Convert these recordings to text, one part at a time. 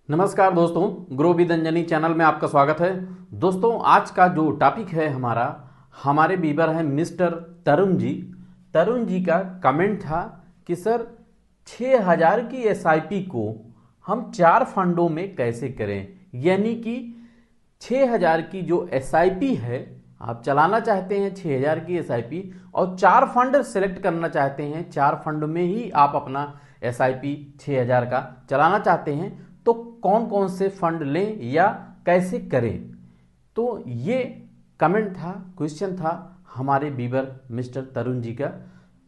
नमस्कार दोस्तों, grow with Anjani channel में आपका स्वागत है। दोस्तों, आज का जो टॉपिक है हमारे बीबर हैं मिस्टर तरुण जी। तरुण जी का कमेंट था कि सर 6000 की एसआईपी को हम 4 फंडों में कैसे करें। यानी कि 6000 की जो एसआईपी है, आप चलाना चाहते हैं 6000 की एसआईपी और 4 फंड सेलेक्ट करना चाहते हैं। 4 फंड में ही आप अपना एसआईपी 6000 का चलाना चाहते हैं, तो कौन कौन से फंड लें या कैसे करें। तो ये कमेंट था, क्वेश्चन था हमारे बीबर मिस्टर तरुण जी का।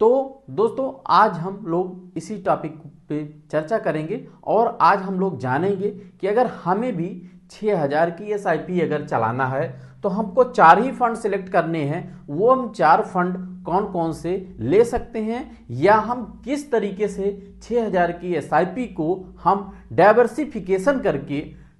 तो दोस्तों, आज हम लोग इसी टॉपिक पे चर्चा करेंगे और आज हम लोग जानेंगे कि अगर हमें भी 6000 की एसआईपी अगर चलाना है तो हमको 4 ही फंड सिलेक्ट करने हैं। वो हम 4 फंड कौन कौन से ले सकते हैं या हम किस तरीके से 6000 की एसआईपी को हम डाइवर्सिफाइड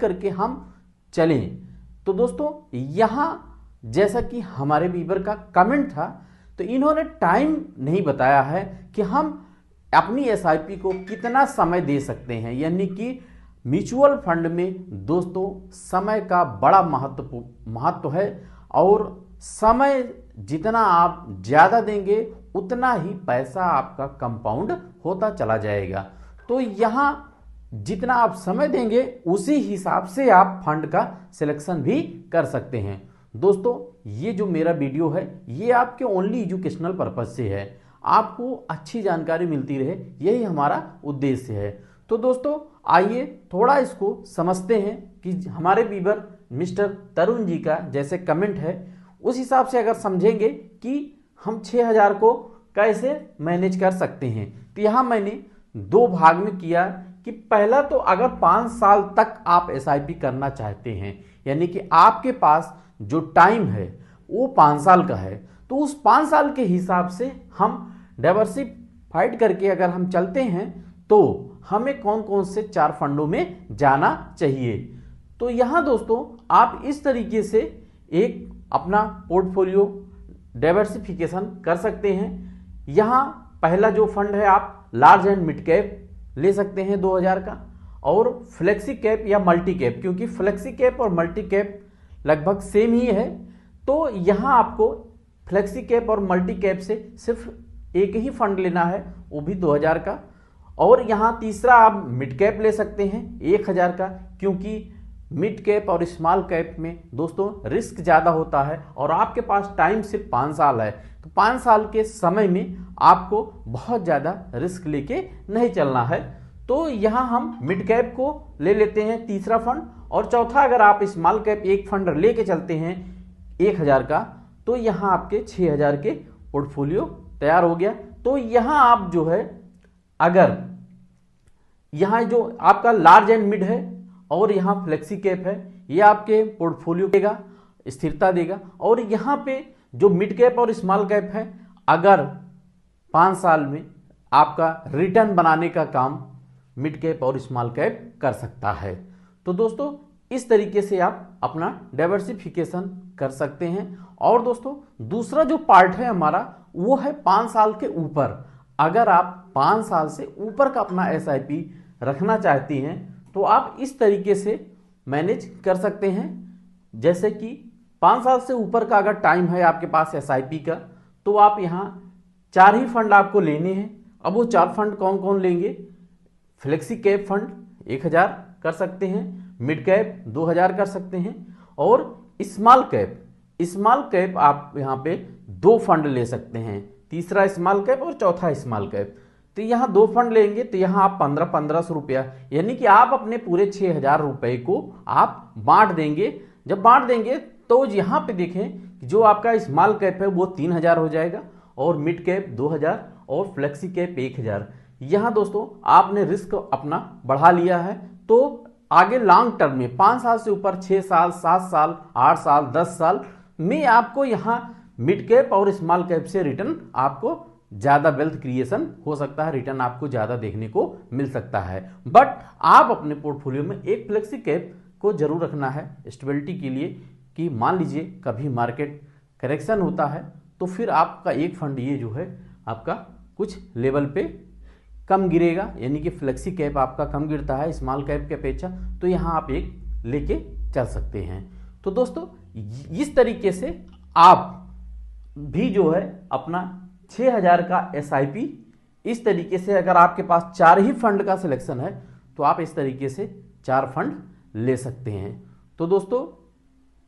करके हम चलें। तो दोस्तों, यहाँ जैसा कि हमारे बीबर का कमेंट था, तो इन्होंने टाइम नहीं बताया है कि हम अपनी एसआईपी को कितना समय दे सकते हैं। यानी कि म्यूचुअल फंड में दोस्तों समय का बड़ा महत्व है और समय जितना आप ज़्यादा देंगे उतना ही पैसा आपका कंपाउंड होता चला जाएगा। तो यहाँ जितना आप समय देंगे उसी हिसाब से आप फंड का सिलेक्शन भी कर सकते हैं। दोस्तों, ये जो मेरा वीडियो है ये आपके ओनली एजुकेशनल पर्पज से है, आपको अच्छी जानकारी मिलती रहे, यही हमारा उद्देश्य है। तो दोस्तों, आइए थोड़ा इसको समझते हैं कि हमारे बीबर मिस्टर तरुण जी का जैसे कमेंट है उस हिसाब से अगर समझेंगे कि हम 6000 को कैसे मैनेज कर सकते हैं। तो यहाँ मैंने 2 भाग में किया कि पहला तो अगर 5 साल तक आप एसआईपी करना चाहते हैं, यानी कि आपके पास जो टाइम है वो 5 साल का है, तो उस 5 साल के हिसाब से हम डाइवर्सिफाइड करके अगर हम चलते हैं तो हमें कौन कौन से 4 फंडों में जाना चाहिए। तो यहाँ दोस्तों, आप इस तरीके से एक अपना पोर्टफोलियो डाइवर्सिफिकेशन कर सकते हैं। यहाँ पहला जो फंड है आप लार्ज एंड मिड कैप ले सकते हैं 2000 का, और फ्लेक्सी कैप या मल्टी कैप, क्योंकि फ्लेक्सी कैप और मल्टी कैप लगभग सेम ही है। तो यहाँ आपको फ्लेक्सी कैप और मल्टी कैप से सिर्फ एक ही फंड लेना है, वो भी 2000 का। और यहाँ तीसरा आप मिड कैप ले सकते हैं 1000 का, क्योंकि मिड कैप और स्मॉल कैप में दोस्तों रिस्क ज़्यादा होता है और आपके पास टाइम सिर्फ 5 साल है। तो 5 साल के समय में आपको बहुत ज़्यादा रिस्क लेके नहीं चलना है। तो यहाँ हम मिड कैप को ले लेते हैं तीसरा फंड, और चौथा अगर आप स्मॉल कैप एक फंड लेके चलते हैं 1000 का, तो यहाँ आपके 6000 के पोर्टफोलियो तैयार हो गया। तो यहाँ आप जो है, अगर यहाँ जो आपका लार्ज एंड मिड है और यहाँ फ्लेक्सी कैप है, ये आपके पोर्टफोलियो देगा, स्थिरता देगा। और यहाँ पे जो मिड कैप और स्मॉल कैप है, अगर 5 साल में आपका रिटर्न बनाने का काम मिड कैप और स्मॉल कैप कर सकता है। तो दोस्तों, इस तरीके से आप अपना डाइवर्सिफिकेशन कर सकते हैं। और दोस्तों, दूसरा जो पार्ट है हमारा वो है 5 साल के ऊपर। अगर आप 5 साल से ऊपर का अपना एसआईपी रखना चाहती हैं तो आप इस तरीके से मैनेज कर सकते हैं। जैसे कि 5 साल से ऊपर का अगर टाइम है आपके पास एसआईपी का, तो आप यहाँ 4 ही फंड आपको लेने हैं। अब वो 4 फंड कौन कौन लेंगे? फ्लेक्सी कैप फंड 1000 कर सकते हैं, मिड कैप 2000 कर सकते हैं, और स्मॉल कैप आप यहाँ पे 2 फंड ले सकते हैं, तीसरा स्मॉल कैप और चौथा स्मॉल कैप। तो यहाँ 2 फंड लेंगे तो यहाँ आप 1500 रुपया, यानी कि आप अपने पूरे 6000 रुपये को आप बांट देंगे। जब बांट देंगे तो यहाँ पे देखें जो आपका स्मॉल कैप है वो 3000 हो जाएगा, और मिड कैप 2000 और फ्लेक्सी कैप 1000। यहाँ दोस्तों आपने रिस्क अपना बढ़ा लिया है। तो आगे लॉन्ग टर्म में 5 साल से ऊपर 6 साल, 7 साल, 8 साल, 10 साल में आपको यहाँ मिड कैप और स्मॉल कैप से रिटर्न आपको ज़्यादा वेल्थ क्रिएशन हो सकता है, रिटर्न आपको ज़्यादा देखने को मिल सकता है। बट आप अपने पोर्टफोलियो में एक फ्लेक्सी कैप को जरूर रखना है स्टेबिलिटी के लिए, कि मान लीजिए कभी मार्केट करेक्शन होता है तो फिर आपका एक फंड ये जो है आपका कुछ लेवल पे कम गिरेगा, यानी कि फ्लेक्सी कैप आपका कम गिरता है स्मॉल कैप की अपेक्षा, तो यहाँ आप एक लेके चल सकते हैं। तो दोस्तों इस तरीके से आप भी जो है अपना 6000 का SIP इस तरीके से, अगर आपके पास 4 ही फंड का सिलेक्शन है तो आप इस तरीके से 4 फंड ले सकते हैं। तो दोस्तों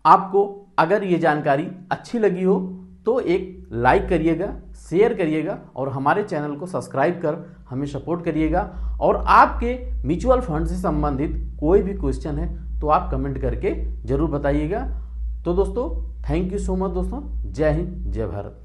आपको अगर ये जानकारी अच्छी लगी हो तो एक लाइक करिएगा, शेयर करिएगा और हमारे चैनल को सब्सक्राइब कर हमें सपोर्ट करिएगा। और आपके म्यूचुअल फंड से संबंधित कोई भी क्वेश्चन है तो आप कमेंट करके जरूर बताइएगा। तो दोस्तों थैंक यू सो मच दोस्तों, जय हिंद जय भारत।